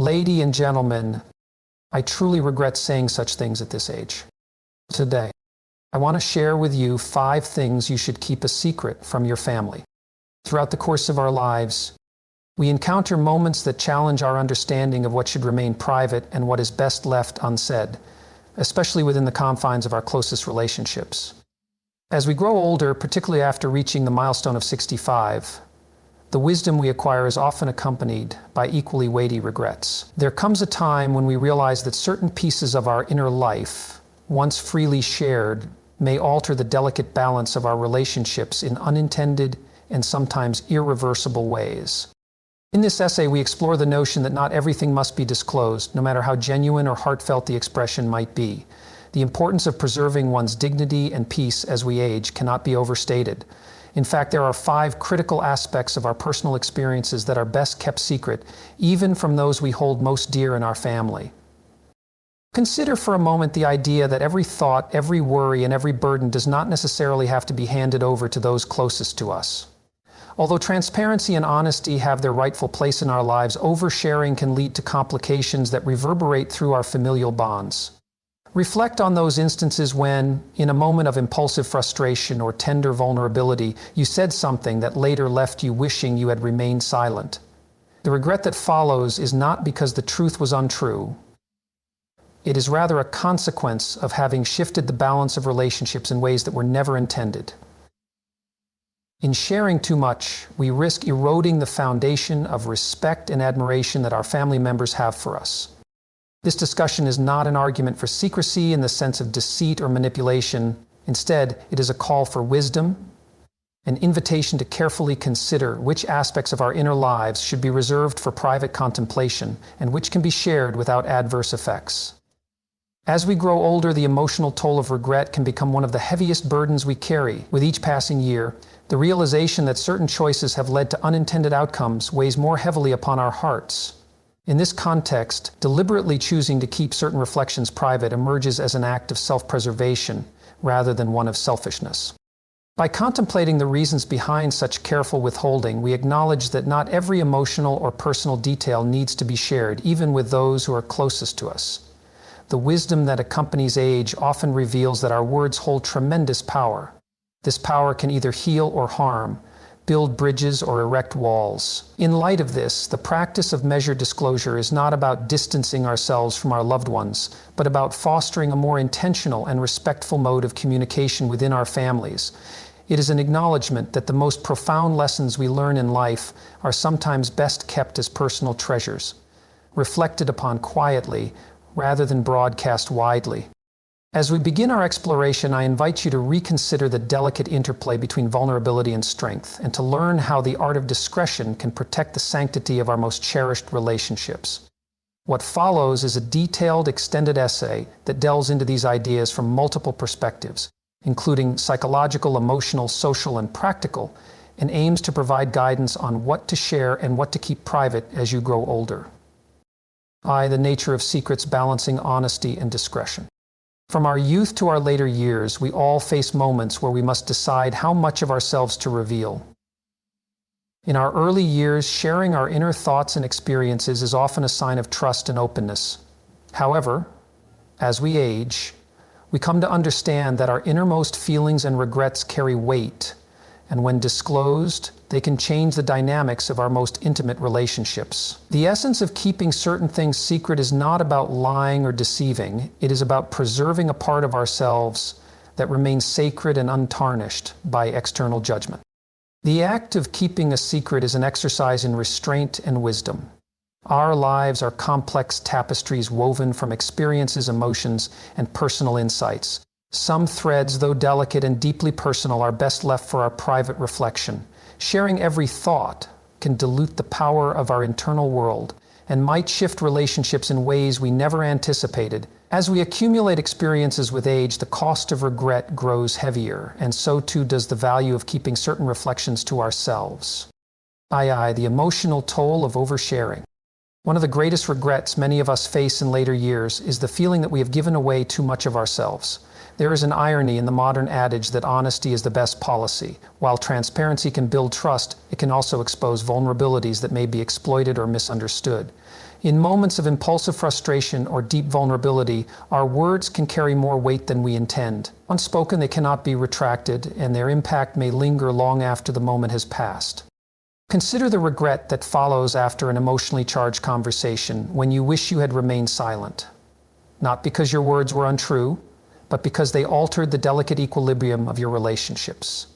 Lady and gentlemen, I truly regret saying such things at this age. Today, I want to share with you 5 things you should keep a secret from your family. Throughout the course of our lives, we encounter moments that challenge our understanding of what should remain private and what is best left unsaid, especially within the confines of our closest relationships. As we grow older, particularly after reaching the milestone of 65, the wisdom we acquire is often accompanied by equally weighty regrets. There comes a time when we realize that certain pieces of our inner life, once freely shared, may alter the delicate balance of our relationships in unintended and sometimes irreversible ways. In this essay, we explore the notion that not everything must be disclosed, no matter how genuine or heartfelt the expression might be. The importance of preserving one's dignity and peace as we age cannot be overstated. In fact, there are 5 critical aspects of our personal experiences that are best kept secret, even from those we hold most dear in our family. Consider for a moment the idea that every thought, every worry, and every burden does not necessarily have to be handed over to those closest to us. Although transparency and honesty have their rightful place in our lives, oversharing can lead to complications that reverberate through our familial bonds. Reflect on those instances when, in a moment of impulsive frustration or tender vulnerability, you said something that later left you wishing you had remained silent. The regret that follows is not because the truth was untrue. It is rather a consequence of having shifted the balance of relationships in ways that were never intended. In sharing too much, we risk eroding the foundation of respect and admiration that our family members have for us. This discussion is not an argument for secrecy in the sense of deceit or manipulation. Instead, it is a call for wisdom, an invitation to carefully consider which aspects of our inner lives should be reserved for private contemplation and which can be shared without adverse effects. As we grow older, the emotional toll of regret can become one of the heaviest burdens we carry. With each passing year, the realization that certain choices have led to unintended outcomes weighs more heavily upon our hearts. In this context, deliberately choosing to keep certain reflections private emerges as an act of self-preservation rather than one of selfishness. By contemplating the reasons behind such careful withholding, we acknowledge that not every emotional or personal detail needs to be shared, even with those who are closest to us. The wisdom that accompanies age often reveals that our words hold tremendous power. This power can either heal or harm, build bridges or erect walls. In light of this, the practice of measured disclosure is not about distancing ourselves from our loved ones, but about fostering a more intentional and respectful mode of communication within our families. It is an acknowledgement that the most profound lessons we learn in life are sometimes best kept as personal treasures, reflected upon quietly rather than broadcast widely. As we begin our exploration, I invite you to reconsider the delicate interplay between vulnerability and strength, and to learn how the art of discretion can protect the sanctity of our most cherished relationships. What follows is a detailed, extended essay that delves into these ideas from multiple perspectives, including psychological, emotional, social, and practical, and aims to provide guidance on what to share and what to keep private as you grow older. The nature of secrets balancing honesty and discretion. From our youth to our later years, we all face moments where we must decide how much of ourselves to reveal. In our early years, sharing our inner thoughts and experiences is often a sign of trust and openness. However, as we age, we come to understand that our innermost feelings and regrets carry weight, and when disclosed, they can change the dynamics of our most intimate relationships. The essence of keeping certain things secret is not about lying or deceiving. It is about preserving a part of ourselves that remains sacred and untarnished by external judgment. The act of keeping a secret is an exercise in restraint and wisdom. Our lives are complex tapestries woven from experiences, emotions, and personal insights. Some threads, though delicate and deeply personal, are best left for our private reflection. Sharing every thought can dilute the power of our internal world and might shift relationships in ways we never anticipated. As we accumulate experiences with age, the cost of regret grows heavier, and so too does the value of keeping certain reflections to ourselves. The emotional toll of oversharing. One of the greatest regrets many of us face in later years is the feeling that we have given away too much of ourselves. There is an irony in the modern adage that honesty is the best policy. While transparency can build trust, it can also expose vulnerabilities that may be exploited or misunderstood. In moments of impulsive frustration or deep vulnerability, our words can carry more weight than we intend. Unspoken, they cannot be retracted, and their impact may linger long after the moment has passed. Consider the regret that follows after an emotionally charged conversation when you wish you had remained silent. Not because your words were untrue, but because they altered the delicate equilibrium of your relationships.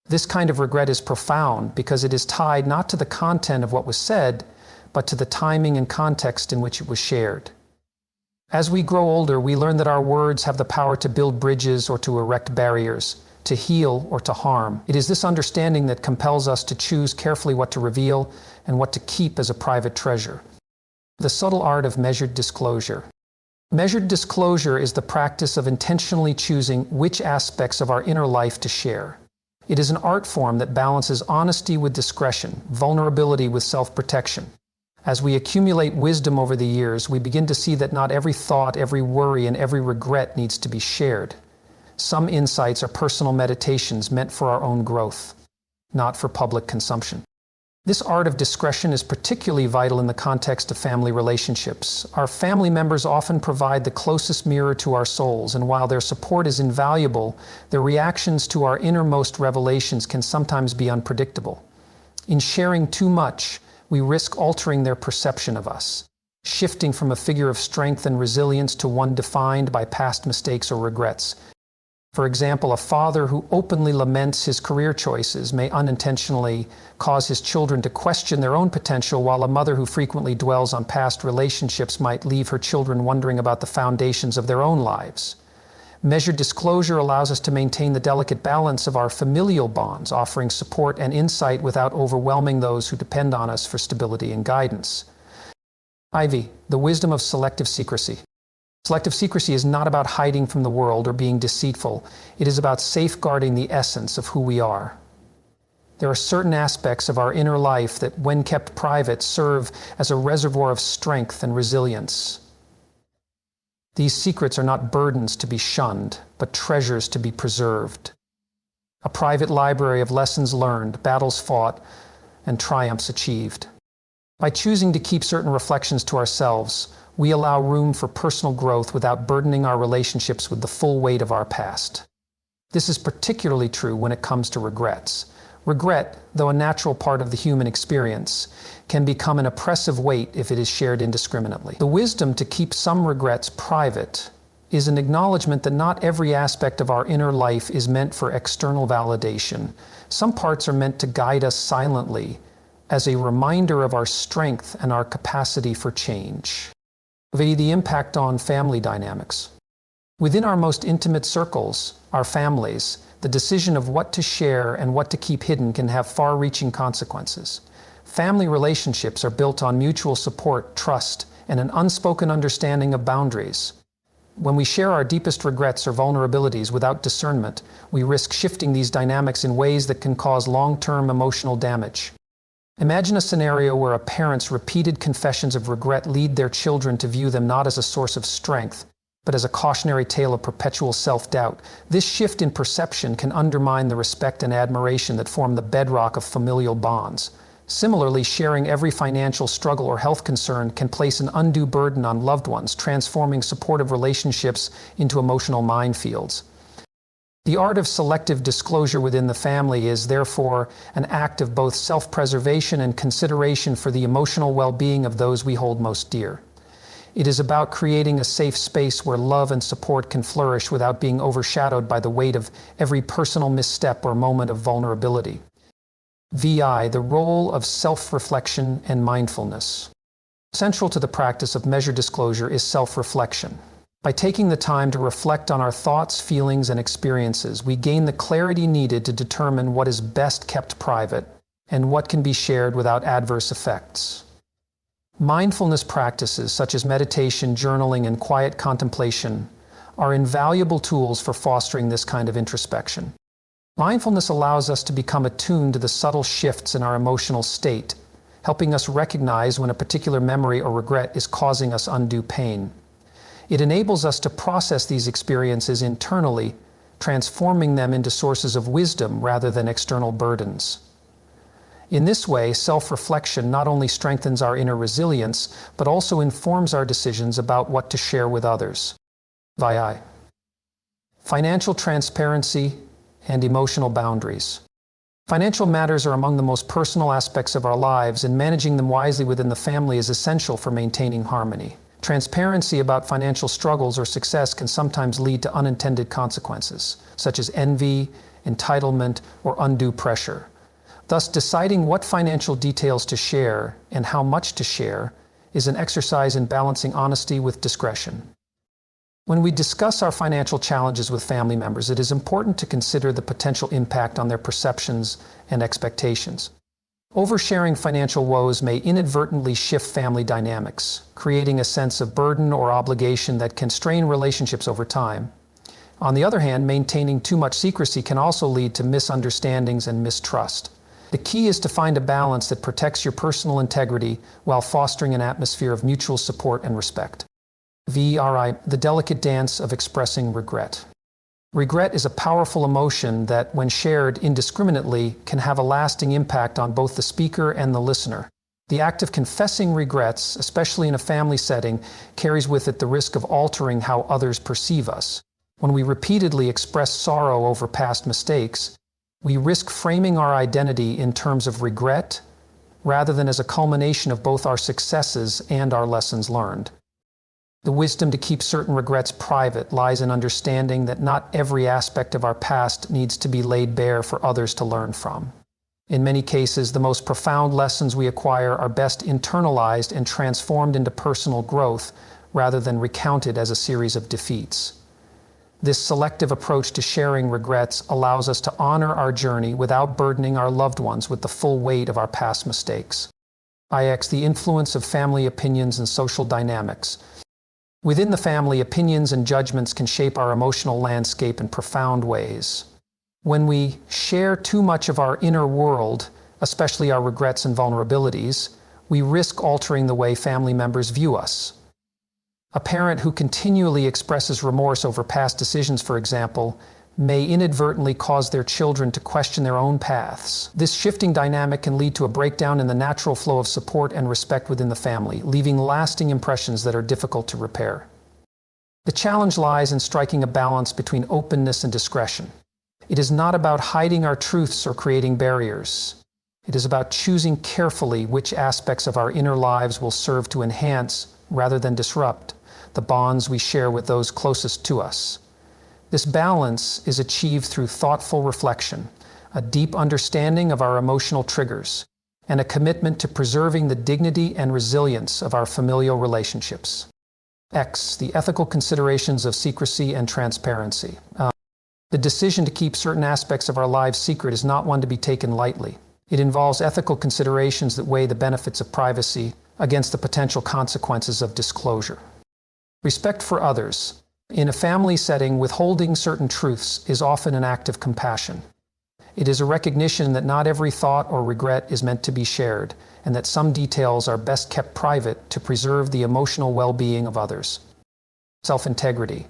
This kind of regret is profound because it is tied not to the content of what was said, but to the timing and context in which it was shared. As we grow older, we learn that our words have the power to build bridges or to erect barriers, to heal or to harm. It is this understanding that compels us to choose carefully what to reveal and what to keep as a private treasure. The subtle art of measured disclosure. Measured disclosure is the practice of intentionally choosing which aspects of our inner life to share. It is an art form that balances honesty with discretion, vulnerability with self-protection. As we accumulate wisdom over the years, we begin to see that not every thought, every worry, and every regret needs to be shared. Some insights are personal meditations meant for our own growth, not for public consumption. This art of discretion is particularly vital in the context of family relationships. Our family members often provide the closest mirror to our souls, and while their support is invaluable, their reactions to our innermost revelations can sometimes be unpredictable. In sharing too much, we risk altering their perception of us, shifting from a figure of strength and resilience to one defined by past mistakes or regrets. For example, a father who openly laments his career choices may unintentionally cause his children to question their own potential, while a mother who frequently dwells on past relationships might leave her children wondering about the foundations of their own lives. Measured disclosure allows us to maintain the delicate balance of our familial bonds, offering support and insight without overwhelming those who depend on us for stability and guidance. Ivy, the wisdom of selective secrecy. Selective secrecy is not about hiding from the world or being deceitful. It is about safeguarding the essence of who we are. There are certain aspects of our inner life that, when kept private, serve as a reservoir of strength and resilience. These secrets are not burdens to be shunned, but treasures to be preserved. A private library of lessons learned, battles fought, and triumphs achieved. By choosing to keep certain reflections to ourselves, we allow room for personal growth without burdening our relationships with the full weight of our past. This is particularly true when it comes to regrets. Regret, though a natural part of the human experience, can become an oppressive weight if it is shared indiscriminately. The wisdom to keep some regrets private is an acknowledgement that not every aspect of our inner life is meant for external validation. Some parts are meant to guide us silently as a reminder of our strength and our capacity for change. The impact on family dynamics. Within our most intimate circles, our families, the decision of what to share and what to keep hidden can have far-reaching consequences. Family relationships are built on mutual support, trust, and an unspoken understanding of boundaries. When we share our deepest regrets or vulnerabilities without discernment, we risk shifting these dynamics in ways that can cause long-term emotional damage. Imagine a scenario where a parent's repeated confessions of regret lead their children to view them not as a source of strength, but as a cautionary tale of perpetual self-doubt. This shift in perception can undermine the respect and admiration that form the bedrock of familial bonds. Similarly, sharing every financial struggle or health concern can place an undue burden on loved ones, transforming supportive relationships into emotional minefields. The art of selective disclosure within the family is, therefore, an act of both self-preservation and consideration for the emotional well-being of those we hold most dear. It is about creating a safe space where love and support can flourish without being overshadowed by the weight of every personal misstep or moment of vulnerability. VI, the role of self-reflection and mindfulness. Central to the practice of measured disclosure is self-reflection. By taking the time to reflect on our thoughts, feelings, and experiences, we gain the clarity needed to determine what is best kept private and what can be shared without adverse effects. Mindfulness practices such as meditation, journaling, and quiet contemplation are invaluable tools for fostering this kind of introspection. Mindfulness allows us to become attuned to the subtle shifts in our emotional state, helping us recognize when a particular memory or regret is causing us undue pain. It enables us to process these experiences internally, transforming them into sources of wisdom rather than external burdens. In this way, self-reflection not only strengthens our inner resilience, but also informs our decisions about what to share with others. VI. Financial transparency and emotional boundaries. Financial matters are among the most personal aspects of our lives, and managing them wisely within the family is essential for maintaining harmony. Transparency about financial struggles or success can sometimes lead to unintended consequences, such as envy, entitlement, or undue pressure. Thus, deciding what financial details to share and how much to share is an exercise in balancing honesty with discretion. When we discuss our financial challenges with family members, it is important to consider the potential impact on their perceptions and expectations. Oversharing financial woes may inadvertently shift family dynamics, creating a sense of burden or obligation that can strain relationships over time. On the other hand, maintaining too much secrecy can also lead to misunderstandings and mistrust. The key is to find a balance that protects your personal integrity while fostering an atmosphere of mutual support and respect. VRI, the delicate dance of expressing regret. Regret is a powerful emotion that, when shared indiscriminately, can have a lasting impact on both the speaker and the listener. The act of confessing regrets, especially in a family setting, carries with it the risk of altering how others perceive us. When we repeatedly express sorrow over past mistakes, we risk framing our identity in terms of regret, rather than as a culmination of both our successes and our lessons learned. The wisdom to keep certain regrets private lies in understanding that not every aspect of our past needs to be laid bare for others to learn from. In many cases, the most profound lessons we acquire are best internalized and transformed into personal growth, rather than recounted as a series of defeats. This selective approach to sharing regrets allows us to honor our journey without burdening our loved ones with the full weight of our past mistakes. IX, the influence of family opinions and social dynamics. Within the family, opinions and judgments can shape our emotional landscape in profound ways. When we share too much of our inner world, especially our regrets and vulnerabilities, we risk altering the way family members view us. A parent who continually expresses remorse over past decisions, for example, may inadvertently cause their children to question their own paths. This shifting dynamic can lead to a breakdown in the natural flow of support and respect within the family, leaving lasting impressions that are difficult to repair. The challenge lies in striking a balance between openness and discretion. It is not about hiding our truths or creating barriers. It is about choosing carefully which aspects of our inner lives will serve to enhance, rather than disrupt, the bonds we share with those closest to us. This balance is achieved through thoughtful reflection, a deep understanding of our emotional triggers, and a commitment to preserving the dignity and resilience of our familial relationships. X, the ethical considerations of secrecy and transparency. The decision to keep certain aspects of our lives secret is not one to be taken lightly. It involves ethical considerations that weigh the benefits of privacy against the potential consequences of disclosure. Respect for others. In a family setting, withholding certain truths is often an act of compassion. It is a recognition that not every thought or regret is meant to be shared, and that some details are best kept private to preserve the emotional well-being of others. Self-integrity.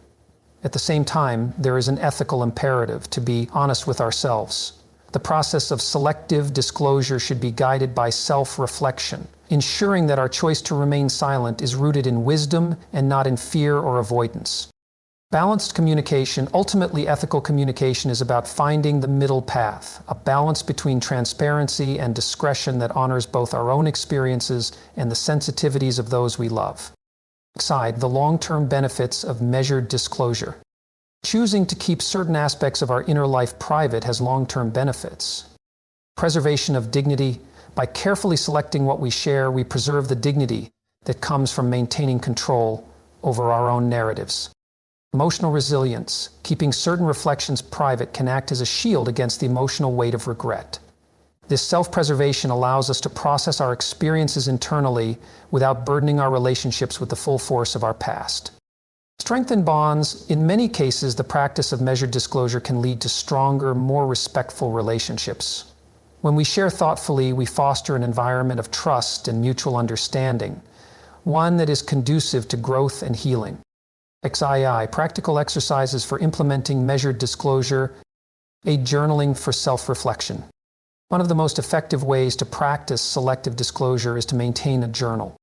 At the same time, there is an ethical imperative to be honest with ourselves. The process of selective disclosure should be guided by self-reflection, ensuring that our choice to remain silent is rooted in wisdom and not in fear or avoidance. Balanced communication, ultimately ethical communication, is about finding the middle path, a balance between transparency and discretion that honors both our own experiences and the sensitivities of those we love. Alongside the long-term benefits of measured disclosure. Choosing to keep certain aspects of our inner life private has long-term benefits. Preservation of dignity. By carefully selecting what we share, we preserve the dignity that comes from maintaining control over our own narratives. Emotional resilience. Keeping certain reflections private can act as a shield against the emotional weight of regret. This self-preservation allows us to process our experiences internally without burdening our relationships with the full force of our past. Strengthened bonds. In many cases, the practice of measured disclosure can lead to stronger, more respectful relationships. When we share thoughtfully, we foster an environment of trust and mutual understanding, one that is conducive to growth and healing. XII, practical exercises for implementing measured disclosure. A journaling for self-reflection. One of the most effective ways to practice selective disclosure is to maintain a journal.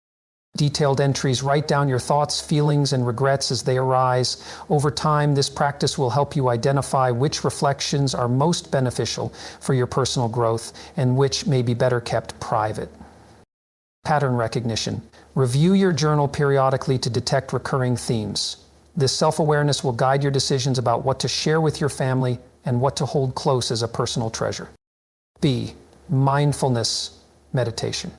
Detailed entries write down your thoughts, feelings, and regrets as they arise. Over time, this practice will help you identify which reflections are most beneficial for your personal growth and which may be better kept private. Pattern recognition. Review your journal periodically to detect recurring themes. This self-awareness will guide your decisions about what to share with your family and what to hold close as a personal treasure. B. Mindfulness meditation.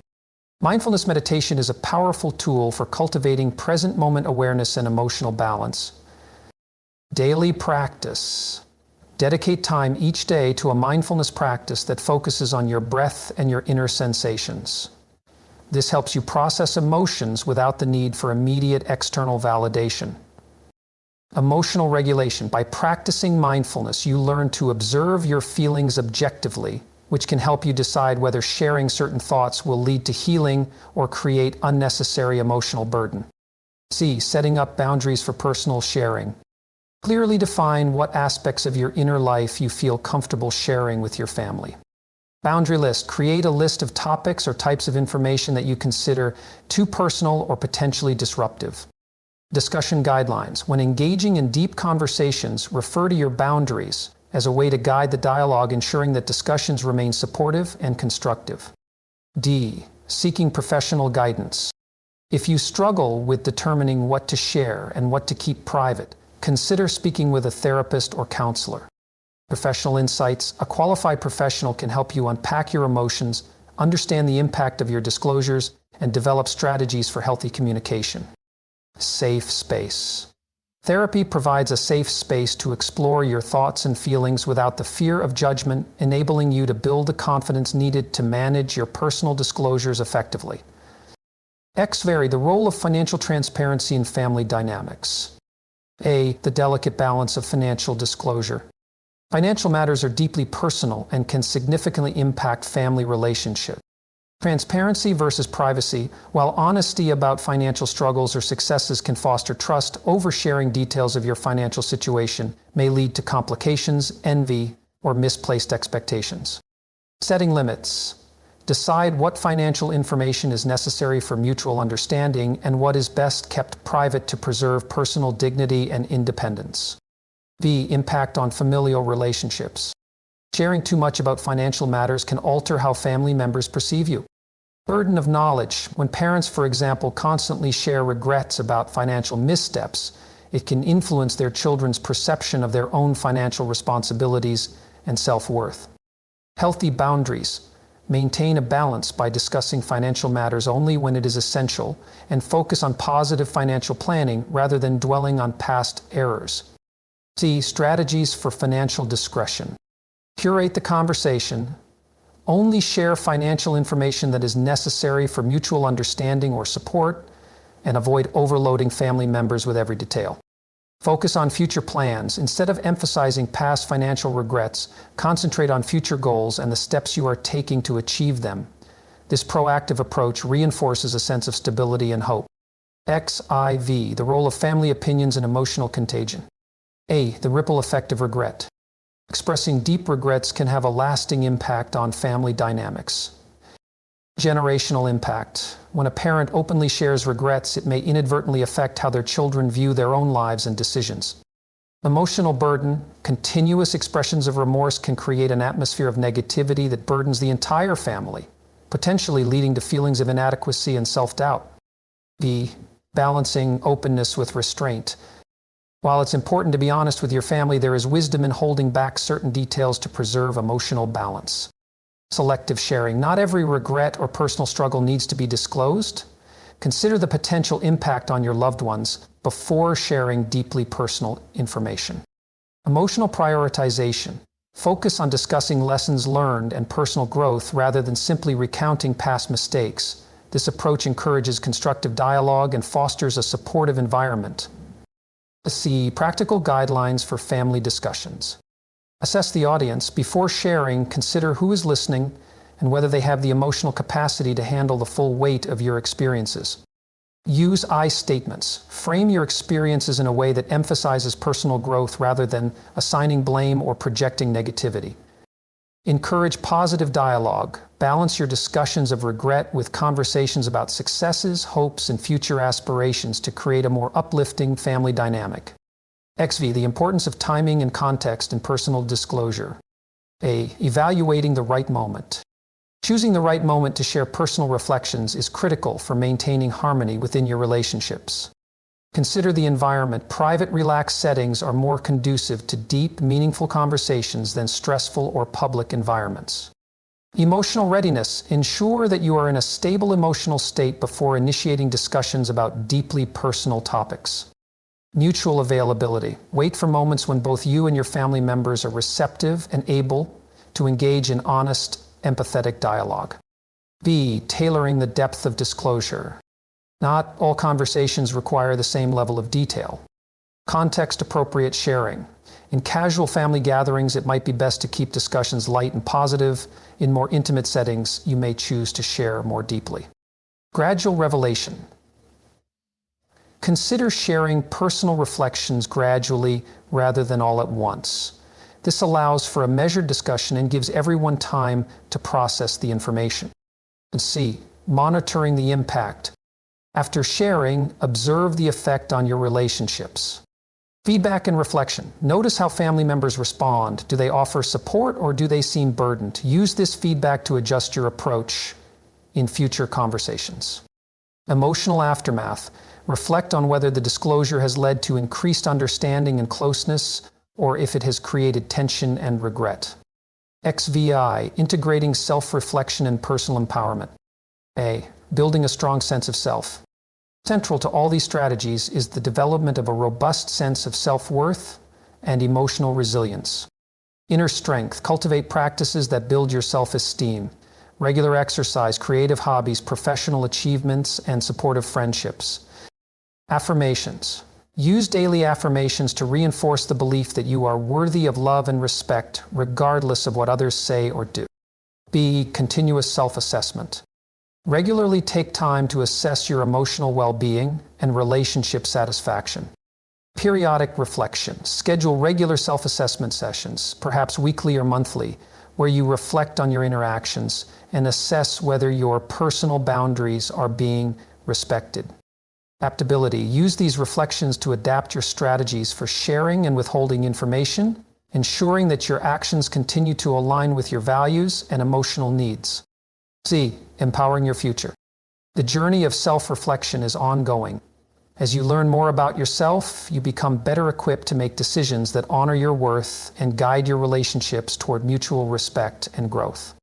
Mindfulness meditation is a powerful tool for cultivating present moment awareness and emotional balance. Daily practice. Dedicate time each day to a mindfulness practice that focuses on your breath and your inner sensations. This helps you process emotions without the need for immediate external validation. Emotional regulation. By practicing mindfulness, you learn to observe your feelings objectively, which can help you decide whether sharing certain thoughts will lead to healing or create unnecessary emotional burden. C. Setting up boundaries for personal sharing. Clearly define what aspects of your inner life you feel comfortable sharing with your family. Boundary list. Create a list of topics or types of information that you consider too personal or potentially disruptive. Discussion guidelines. When engaging in deep conversations, refer to your boundaries as a way to guide the dialogue, ensuring that discussions remain supportive and constructive. D. Seeking professional guidance. If you struggle with determining what to share and what to keep private, consider speaking with a therapist or counselor. Professional insights. A qualified professional can help you unpack your emotions, understand the impact of your disclosures, and develop strategies for healthy communication. Safe space. Therapy provides a safe space to explore your thoughts and feelings without the fear of judgment, enabling you to build the confidence needed to manage your personal disclosures effectively. X. Vary the role of financial transparency in family dynamics. A. The delicate balance of financial disclosure. Financial matters are deeply personal and can significantly impact family relationships. Transparency versus privacy. While honesty about financial struggles or successes can foster trust, oversharing details of your financial situation may lead to complications, envy, or misplaced expectations. Setting limits. Decide what financial information is necessary for mutual understanding and what is best kept private to preserve personal dignity and independence. B. Impact on familial relationships. Sharing too much about financial matters can alter how family members perceive you. Burden of knowledge. When parents, for example, constantly share regrets about financial missteps, it can influence their children's perception of their own financial responsibilities and self-worth. Healthy boundaries. Maintain a balance by discussing financial matters only when it is essential, and focus on positive financial planning rather than dwelling on past errors. C. Strategies for financial discretion. Curate the conversation. Only share financial information that is necessary for mutual understanding or support, and avoid overloading family members with every detail. Focus on future plans. Instead of emphasizing past financial regrets, concentrate on future goals and the steps you are taking to achieve them. This proactive approach reinforces a sense of stability and hope. XIV. The role of family opinions and emotional contagion. A. The ripple effect of regret. Expressing deep regrets can have a lasting impact on family dynamics. Generational impact. When a parent openly shares regrets, it may inadvertently affect how their children view their own lives and decisions. Emotional burden. Continuous expressions of remorse can create an atmosphere of negativity that burdens the entire family, potentially leading to feelings of inadequacy and self-doubt. B. Balancing openness with restraint. While it's important to be honest with your family, there is wisdom in holding back certain details to preserve emotional balance. Selective sharing. Not every regret or personal struggle needs to be disclosed. Consider the potential impact on your loved ones before sharing deeply personal information. Emotional prioritization. Focus on discussing lessons learned and personal growth rather than simply recounting past mistakes. This approach encourages constructive dialogue and fosters a supportive environment. C. Practical guidelines for family discussions. Assess the audience. Before sharing, consider who is listening and whether they have the emotional capacity to handle the full weight of your experiences. Use I statements. Frame your experiences in a way that emphasizes personal growth rather than assigning blame or projecting negativity. Encourage positive dialogue. Balance your discussions of regret with conversations about successes, hopes, and future aspirations to create a more uplifting family dynamic. XV, the importance of timing and context in personal disclosure. A, evaluating the right moment. Choosing the right moment to share personal reflections is critical for maintaining harmony within your relationships. Consider the environment. Private, relaxed settings are more conducive to deep, meaningful conversations than stressful or public environments. Emotional readiness. Ensure that you are in a stable emotional state before initiating discussions about deeply personal topics. Mutual availability. Wait for moments when both you and your family members are receptive and able to engage in honest, empathetic dialogue. B, tailoring the depth of disclosure. Not all conversations require the same level of detail. Context-appropriate sharing. In casual family gatherings, it might be best to keep discussions light and positive. In more intimate settings, you may choose to share more deeply. Gradual revelation. Consider sharing personal reflections gradually rather than all at once. This allows for a measured discussion and gives everyone time to process the information. And C, monitoring the impact. After sharing, observe the effect on your relationships. Feedback and reflection. Notice how family members respond. Do they offer support or do they seem burdened? Use this feedback to adjust your approach in future conversations. Emotional aftermath. Reflect on whether the disclosure has led to increased understanding and closeness, or if it has created tension and regret. XVI, integrating self-reflection and personal empowerment. A, building a strong sense of self. Central to all these strategies is the development of a robust sense of self-worth and emotional resilience. Inner strength. Cultivate practices that build your self-esteem. Regular exercise, creative hobbies, professional achievements, and supportive friendships. Affirmations. Use daily affirmations to reinforce the belief that you are worthy of love and respect, regardless of what others say or do. B, continuous self-assessment. Regularly take time to assess your emotional well-being and relationship satisfaction. Periodic reflection. Schedule regular self-assessment sessions, perhaps weekly or monthly, where you reflect on your interactions and assess whether your personal boundaries are being respected. Adaptability. Use these reflections to adapt your strategies for sharing and withholding information, ensuring that your actions continue to align with your values and emotional needs. C, empowering your future. The journey of self-reflection is ongoing. As you learn more about yourself, you become better equipped to make decisions that honor your worth and guide your relationships toward mutual respect and growth.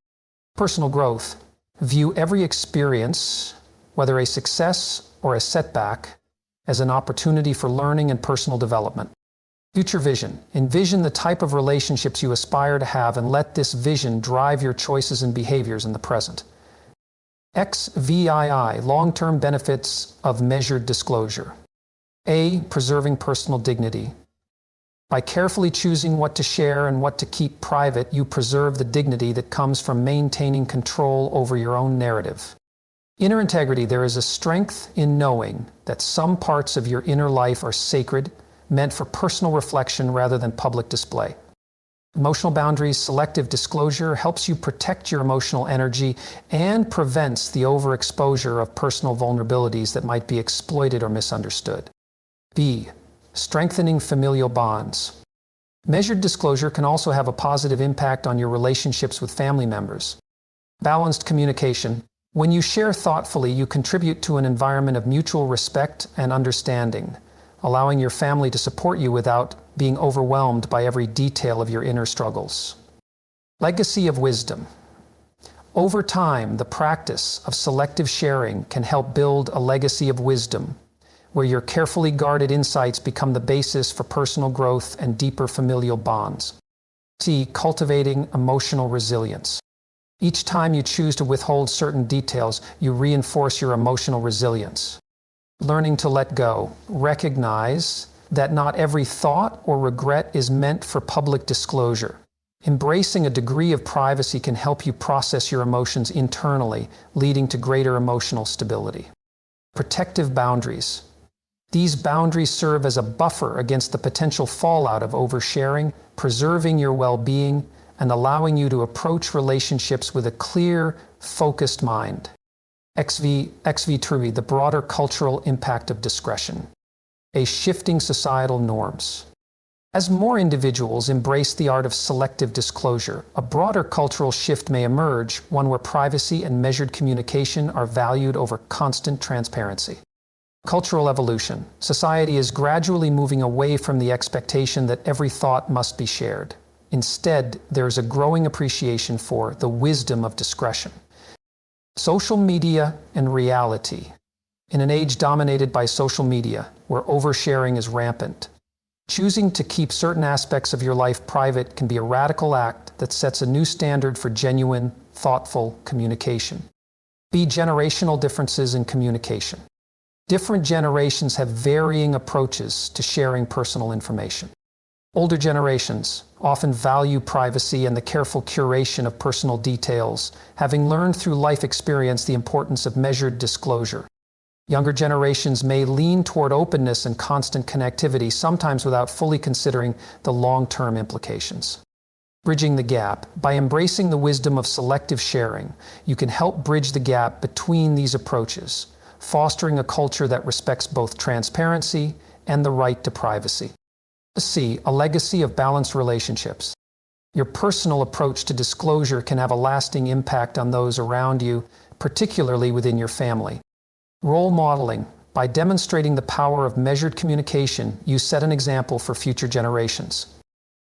Personal growth. View every experience, whether a success or a setback, as an opportunity for learning and personal development. Future vision. Envision the type of relationships you aspire to have and let this vision drive your choices and behaviors in the present. XVI, long-term benefits of measured disclosure. A, preserving personal dignity. By carefully choosing what to share and what to keep private, you preserve the dignity that comes from maintaining control over your own narrative. Inner integrity. There is a strength in knowing that some parts of your inner life are sacred, meant for personal reflection rather than public display. Emotional boundaries. Selective disclosure helps you protect your emotional energy and prevents the overexposure of personal vulnerabilities that might be exploited or misunderstood. B, strengthening familial bonds. Measured disclosure can also have a positive impact on your relationships with family members. Balanced communication. When you share thoughtfully, you contribute to an environment of mutual respect and understanding, allowing your family to support you without being overwhelmed by every detail of your inner struggles. Legacy of wisdom. Over time, the practice of selective sharing can help build a legacy of wisdom, where your carefully guarded insights become the basis for personal growth and deeper familial bonds. C, cultivating emotional resilience. Each time you choose to withhold certain details, you reinforce your emotional resilience. Learning to let go. Recognize that not every thought or regret is meant for public disclosure. Embracing a degree of privacy can help you process your emotions internally, leading to greater emotional stability. Protective boundaries. These boundaries serve as a buffer against the potential fallout of oversharing, preserving your well-being and allowing you to approach relationships with a clear, focused mind. XV3, the broader cultural impact of discretion. A shifting societal norms. As more individuals embrace the art of selective disclosure, a broader cultural shift may emerge, one where privacy and measured communication are valued over constant transparency. Cultural evolution. Society is gradually moving away from the expectation that every thought must be shared. Instead, there is a growing appreciation for the wisdom of discretion. Social media and reality. In an age dominated by social media, where oversharing is rampant, choosing to keep certain aspects of your life private can be a radical act that sets a new standard for genuine, thoughtful communication. B. Generational differences in communication. Different generations have varying approaches to sharing personal information. Older generations often value privacy and the careful curation of personal details, having learned through life experience the importance of measured disclosure. Younger generations may lean toward openness and constant connectivity, sometimes without fully considering the long-term implications. Bridging the gap. By embracing the wisdom of selective sharing, you can help bridge the gap between these approaches, fostering a culture that respects both transparency and the right to privacy. C. A legacy of balanced relationships. Your personal approach to disclosure can have a lasting impact on those around you, particularly within your family. Role modeling. By demonstrating the power of measured communication, you set an example for future generations.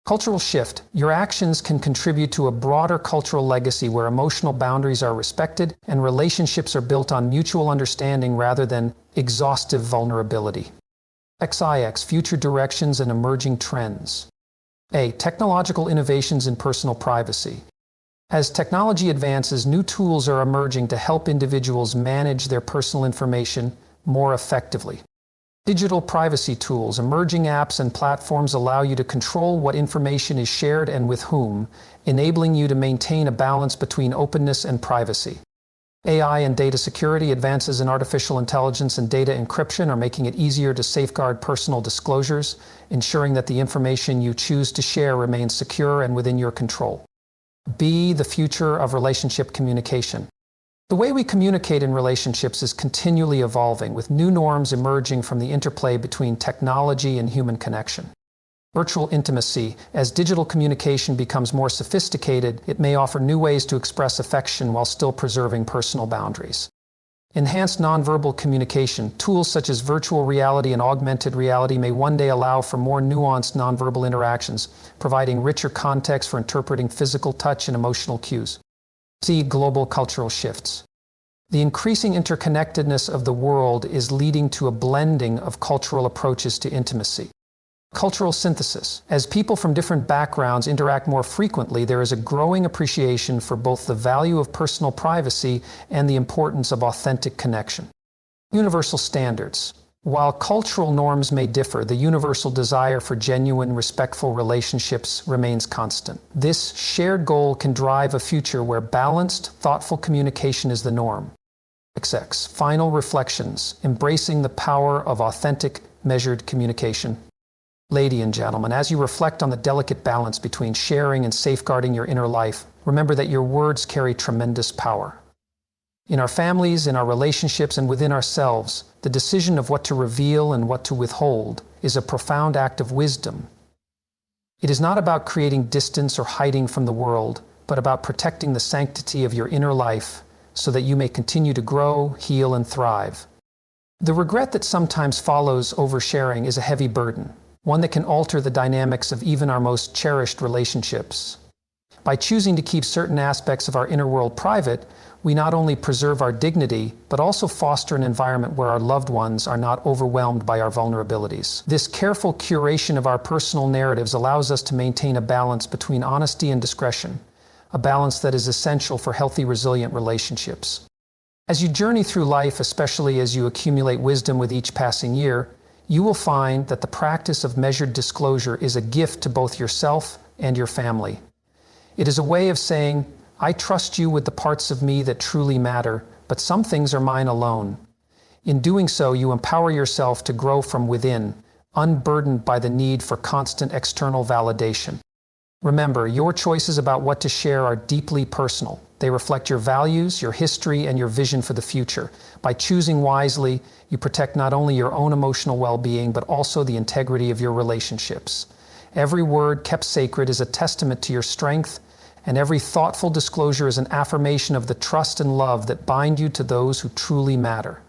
Cultural shift. Your actions can contribute to a broader cultural legacy where emotional boundaries are respected and relationships are built on mutual understanding rather than exhaustive vulnerability. XIX. Future directions and emerging trends. A. Technological innovations in personal privacy. As technology advances, new tools are emerging to help individuals manage their personal information more effectively. Digital privacy tools. Emerging apps and platforms allow you to control what information is shared and with whom, enabling you to maintain a balance between openness and privacy. AI and data security. Advances in artificial intelligence and data encryption are making it easier to safeguard personal disclosures, ensuring that the information you choose to share remains secure and within your control. B. The future of relationship communication. The way we communicate in relationships is continually evolving, with new norms emerging from the interplay between technology and human connection. Virtual intimacy. As digital communication becomes more sophisticated, it may offer new ways to express affection while still preserving personal boundaries. Enhanced nonverbal communication. Tools such as virtual reality and augmented reality may one day allow for more nuanced nonverbal interactions, providing richer context for interpreting physical touch and emotional cues. C. Global cultural shifts. The increasing interconnectedness of the world is leading to a blending of cultural approaches to intimacy. Cultural synthesis. As people from different backgrounds interact more frequently, there is a growing appreciation for both the value of personal privacy and the importance of authentic connection. Universal standards. While cultural norms may differ, the universal desire for genuine, respectful relationships remains constant. This shared goal can drive a future where balanced, thoughtful communication is the norm. XX. Final reflections. Embracing the power of authentic, measured communication. Ladies and gentlemen, as you reflect on the delicate balance between sharing and safeguarding your inner life, remember that your words carry tremendous power. In our families, in our relationships, and within ourselves, the decision of what to reveal and what to withhold is a profound act of wisdom. It is not about creating distance or hiding from the world, but about protecting the sanctity of your inner life so that you may continue to grow, heal, and thrive. The regret that sometimes follows oversharing is a heavy burden, one that can alter the dynamics of even our most cherished relationships. By choosing to keep certain aspects of our inner world private, we not only preserve our dignity, but also foster an environment where our loved ones are not overwhelmed by our vulnerabilities. This careful curation of our personal narratives allows us to maintain a balance between honesty and discretion, a balance that is essential for healthy, resilient relationships. As you journey through life, especially as you accumulate wisdom with each passing year, you will find that the practice of measured disclosure is a gift to both yourself and your family. It is a way of saying, I trust you with the parts of me that truly matter, but some things are mine alone. In doing so, you empower yourself to grow from within, unburdened by the need for constant external validation. Remember, your choices about what to share are deeply personal. They reflect your values, your history, and your vision for the future. By choosing wisely, you protect not only your own emotional well-being, but also the integrity of your relationships. Every word kept sacred is a testament to your strength, and every thoughtful disclosure is an affirmation of the trust and love that bind you to those who truly matter.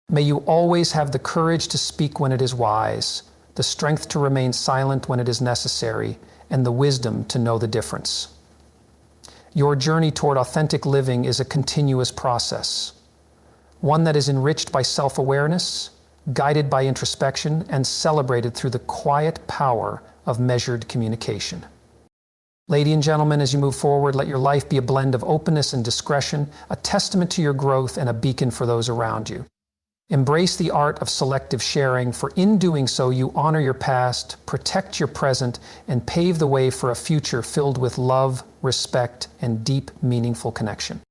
May you always have the courage to speak when it is wise, the strength to remain silent when it is necessary, and the wisdom to know the difference. Your journey toward authentic living is a continuous process, one that is enriched by self-awareness, guided by introspection, and celebrated through the quiet power of measured communication. Ladies and gentlemen, as you move forward, let your life be a blend of openness and discretion, a testament to your growth and a beacon for those around you. Embrace the art of selective sharing, for in doing so, you honor your past, protect your present, and pave the way for a future filled with love, respect, and deep, meaningful connection.